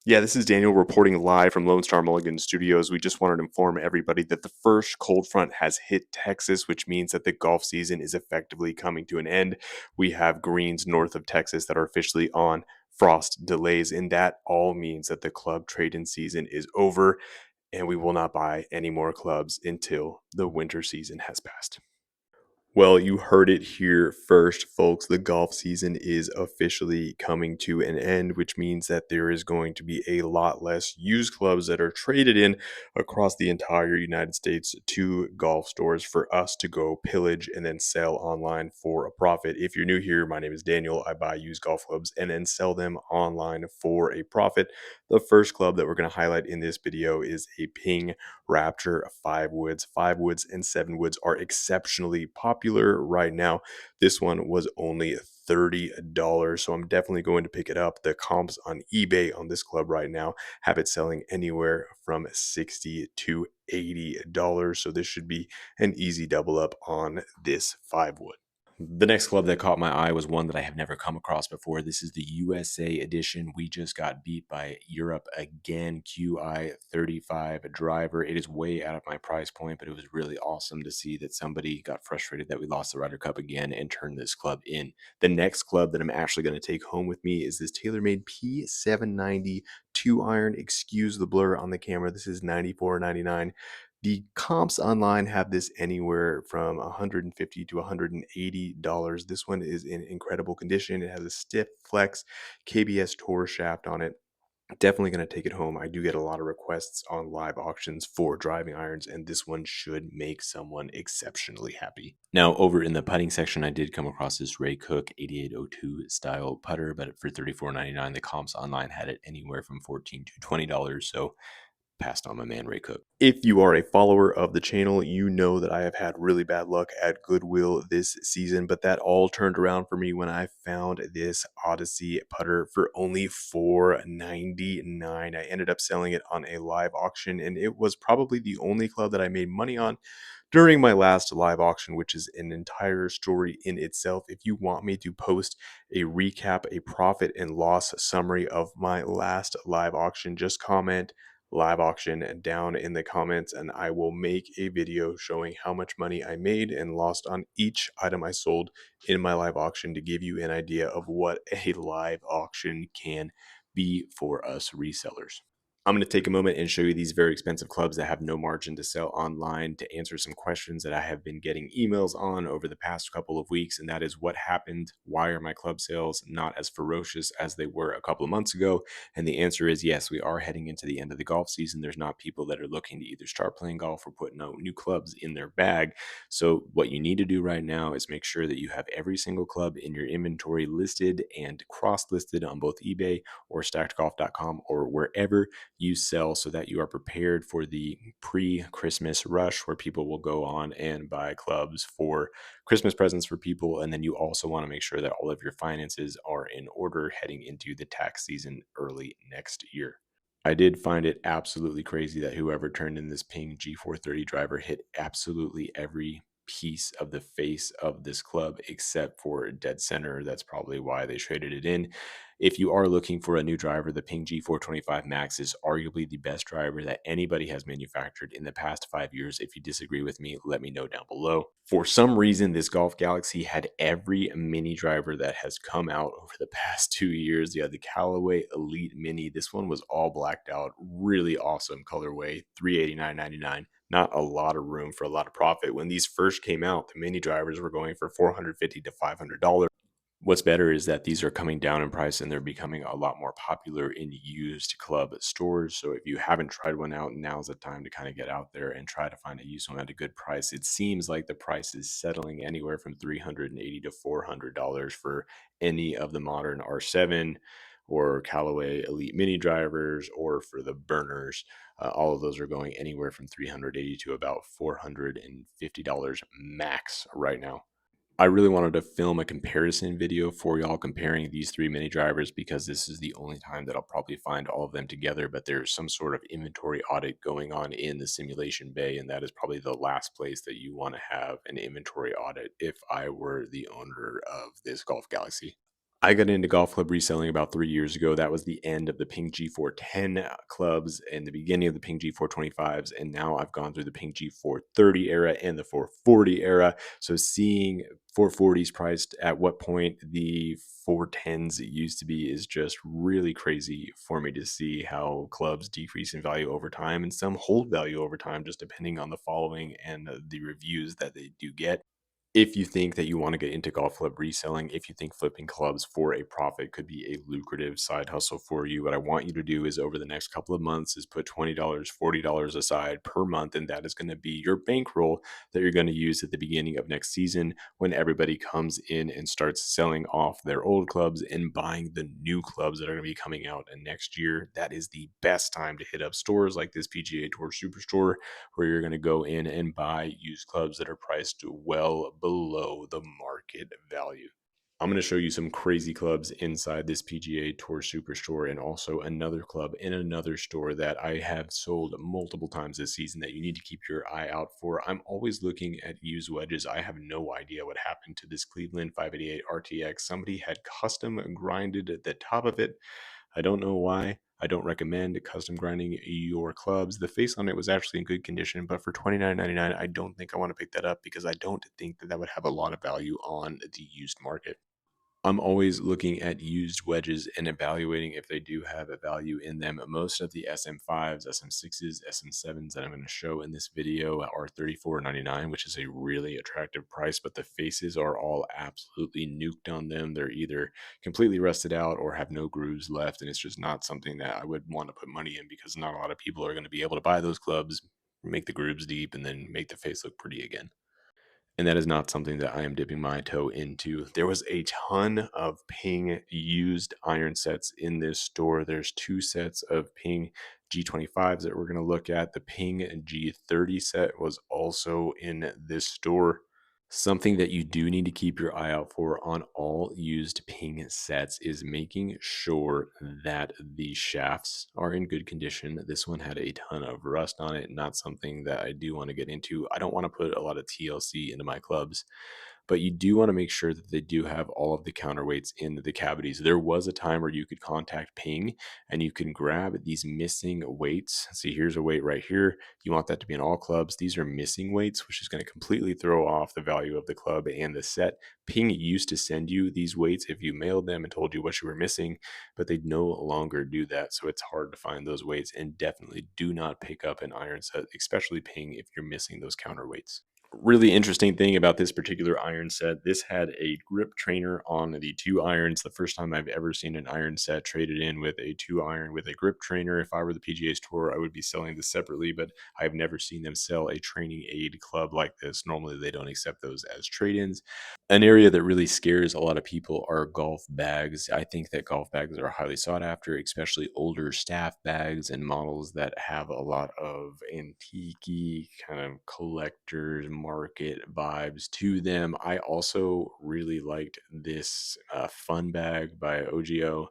Yeah, this is Daniel reporting live from Lone Star Mulligans Studios. We just wanted to inform everybody that the first cold front has hit Texas, which means that the golf season is effectively coming to an end. We have greens north of Texas that are officially on frost delays, and that all means that the club trade-in season is over, and we will not buy any more clubs until the winter season has passed. Well, you heard it here first, folks. The golf season is officially coming to an end, which means that there is going to be a lot less used clubs that are traded in across the entire United States to golf stores for us to go pillage and then sell online for a profit. If you're new here, my name is Daniel. I buy used golf clubs and then sell them online for a profit. The first club that we're going to highlight in this video is a Ping Rapture 5 woods. 5 woods and 7 woods are exceptionally popular right now. This one was only $30, so I'm definitely going to pick it up. The comps on eBay on this club right now have it selling anywhere from $60 to $80, so this should be an easy double up on this 5 wood. The next club that caught my eye was one that I have never come across before. This is the USA edition. We just got beat by Europe again. QI 35 driver. It is way out of my price point, but it was really awesome to see that somebody got frustrated that we lost the Ryder Cup again and turned this club in. The next club that I'm actually going to take home with me is this TaylorMade P790 2-iron. Excuse the blur on the camera. This is $94.99. The comps online have this anywhere from $150 to $180. This one is in incredible condition. It has a stiff flex KBS Tour shaft on it. Definitely going to take it home. I do get a lot of requests on live auctions for driving irons, and this one should make someone exceptionally happy. Now, over in the putting section, I did come across this Ray Cook 8802 style putter, but for $34.99, the comps online had it anywhere from $14 to $20. So passed on my man Ray Cook. If you are a follower of the channel, you know that I have had really bad luck at Goodwill this season, but that all turned around for me when I found this Odyssey putter for only $4.99. I ended up selling it on a live auction, and it was probably the only club that I made money on during my last live auction, which is an entire story in itself. If you want me to post a recap, a profit and loss summary of my last live auction, just comment live auction down in the comments, and I will make a video showing how much money I made and lost on each item I sold in my live auction to give you an idea of what a live auction can be for us resellers. I'm going to take a moment and show you these very expensive clubs that have no margin to sell online to answer some questions that I have been getting emails on over the past couple of weeks. And that is, what happened? Why are my club sales not as ferocious as they were a couple of months ago? And the answer is yes, we are heading into the end of the golf season. There's not people that are looking to either start playing golf or putting out new clubs in their bag. So what you need to do right now is make sure that you have every single club in your inventory listed and cross-listed on both eBay or stackedgolf.com or wherever you sell, so that you are prepared for the pre-Christmas rush where people will go on and buy clubs for Christmas presents for people. And then you also want to make sure that all of your finances are in order heading into the tax season early next year. I did find it absolutely crazy that whoever turned in this Ping G430 driver hit absolutely every piece of the face of this club except for dead center. That's probably why they traded it in. If you are looking for a new driver, the Ping G425 Max is arguably the best driver that anybody has manufactured in the past 5 years. If you disagree with me, let me know down below. For some reason, this Golf Galaxy had every mini driver that has come out over the past 2 years. You had the Callaway Elite Mini. This one was all blacked out. Really awesome colorway, $389.99. Not a lot of room for a lot of profit. When these first came out, the mini drivers were going for $450 to $500. What's better is that these are coming down in price and they're becoming a lot more popular in used club stores. So if you haven't tried one out, now's the time to kind of get out there and try to find a used one at a good price. It seems like the price is settling anywhere from $380 to $400 for any of the modern R7 or Callaway Elite Mini drivers, or for the burners. All of those are going anywhere from $380 to about $450 max right now. I really wanted to film a comparison video for y'all comparing these three mini drivers, because this is the only time that I'll probably find all of them together, but there's some sort of inventory audit going on in the simulation bay, and that is probably the last place that you want to have an inventory audit if I were the owner of this Golf Galaxy. I got into golf club reselling about 3 years ago. That was the end of the Ping G410 clubs and the beginning of the Ping G425s, and now I've gone through the Ping G430 era and the 440 era. So seeing 440s priced at what point the 410s used to be is just really crazy for me to see how clubs decrease in value over time, and some hold value over time just depending on the following and the reviews that they do get. If you think that you want to get into golf club reselling, if you think flipping clubs for a profit could be a lucrative side hustle for you, what I want you to do is over the next couple of months is put $20, $40 aside per month, and that is going to be your bankroll that you're going to use at the beginning of next season when everybody comes in and starts selling off their old clubs and buying the new clubs that are going to be coming out next year. That is the best time to hit up stores like this PGA Tour Superstore, where you're going to go in and buy used clubs that are priced well below the market value. I'm going to show you some crazy clubs inside this PGA Tour Superstore and also another club in another store that I have sold multiple times this season that you need to keep your eye out for. I'm always looking at used wedges. I have no idea what happened to this Cleveland 588 RTX. Somebody had custom grinded the top of it. I don't know why. I don't recommend custom grinding your clubs. The face on it was actually in good condition, but for $29.99, I don't think I want to pick that up because I don't think that that would have a lot of value on the used market. I'm always looking at used wedges and evaluating if they do have a value in them. Most of the SM5s, SM6s, SM7s that I'm going to show in this video are $34.99, which is a really attractive price, but the faces are all absolutely nuked on them. They're either completely rusted out or have no grooves left, and it's just not something that I would want to put money in because not a lot of people are going to be able to buy those clubs, make the grooves deep, and then make the face look pretty again, and that is not something that I am dipping my toe into. There was a ton of Ping used iron sets in this store. There's two sets of Ping G25s that we're going to look at. The Ping G30 set was also in this store. Something that you do need to keep your eye out for on all used Ping sets is making sure that the shafts are in good condition. This one had a ton of rust on it, not something that I do want to get into. I don't want to put a lot of TLC into my clubs, but you do want to make sure that they do have all of the counterweights in the cavities. There was a time where you could contact Ping and you can grab these missing weights. See, here's a weight right here. You want that to be in all clubs. These are missing weights, which is going to completely throw off the value of the club and the set. Ping used to send you these weights if you mailed them and told you what you were missing, but they no longer do that. So it's hard to find those weights, and definitely do not pick up an iron set, especially Ping, if you're missing those counterweights. Really interesting thing about this particular iron set, this had a grip trainer on the two irons. The first time I've ever seen an iron set traded in with a two iron with a grip trainer. If I were the PGA Tour, I would be selling this separately, but I've never seen them sell a training aid club like this. Normally they don't accept those as trade-ins. An area that really scares a lot of people are golf bags. I think that golf bags are highly sought after, especially older staff bags and models that have a lot of antique kind of collector's market vibes to them. I also really liked this fun bag by OGO.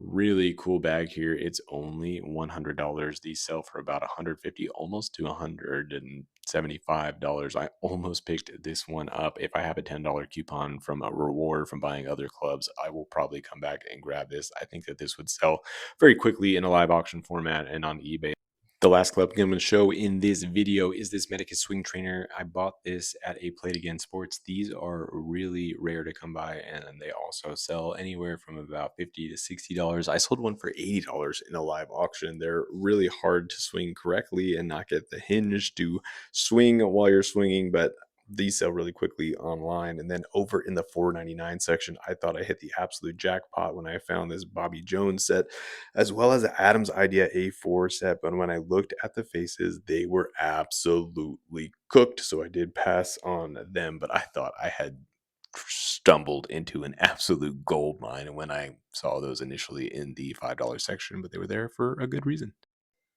Really cool bag here. It's only $100. These sell for about 150, almost to $175. I almost picked this one up. If I have a $10 coupon from a reward from buying other clubs, I will probably come back and grab this. I think that this would sell very quickly in a live auction format and on eBay. The last club I'm going to show in this video is this Medicus Swing Trainer. I bought this at a Play It Again Sports. These are really rare to come by, and they also sell anywhere from about $50 to $60. I sold one for $80 in a live auction. They're really hard to swing correctly and not get the hinge to swing while you're swinging, but these sell really quickly online. And then over in the $4.99 section, I thought I hit the absolute jackpot when I found this Bobby Jones set, as well as the Adams Idea A4 set. But when I looked at the faces, they were absolutely cooked. So I did pass on them, but I thought I had stumbled into an absolute gold mine when I saw those initially in the $5 section, but they were there for a good reason.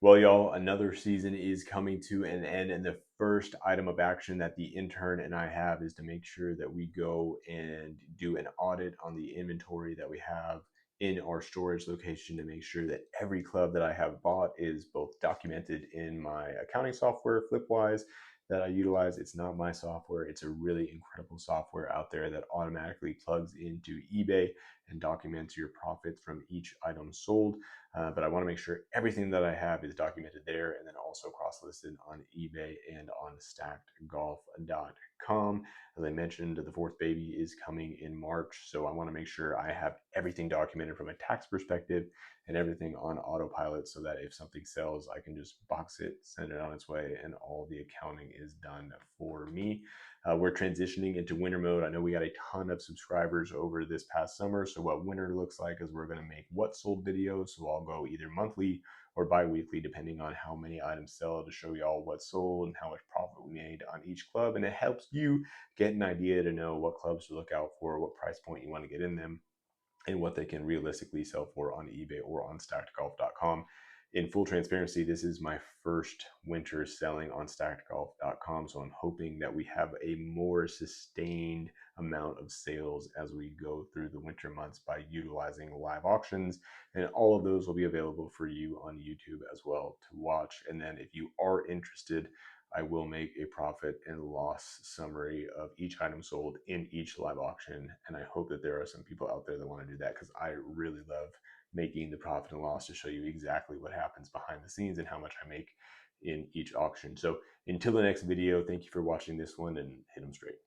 Well, y'all, another season is coming to an end, and the first item of action that the intern and I have is to make sure that we go and do an audit on the inventory that we have in our storage location to make sure that every club that I have bought is both documented in my accounting software, Flipwise, that I utilize. It's not my software. It's a really incredible software out there that automatically plugs into eBay and documents your profits from each item sold. But I want to make sure everything that I have is documented there and then also cross-listed on eBay and on stackedgolf.com. As I mentioned, the fourth baby is coming in March, so I want to make sure I have everything documented from a tax perspective and everything on autopilot so that if something sells, I can just box it, send it on its way, and all the accounting is done for me. We're transitioning into winter mode. I know we got a ton of subscribers over this past summer. So what winter looks like is we're going to make what sold videos. So I'll go either monthly or bi-weekly, depending on how many items sell, to show you all what sold and how much profit we made on each club. And it helps you get an idea to know what clubs to look out for, what price point you want to get in them, and what they can realistically sell for on eBay or on stackedgolf.com. In full transparency, this is my first winter selling on stackedgolf.com, so I'm hoping that we have a more sustained amount of sales as we go through the winter months by utilizing live auctions, and all of those will be available for you on YouTube as well to watch. And then if you are interested, I will make a profit and loss summary of each item sold in each live auction. And I hope that there are some people out there that want to do that, because I really love making the profit and loss to show you exactly what happens behind the scenes and how much I make in each auction. So until the next video, thank you for watching this one, and hit them straight.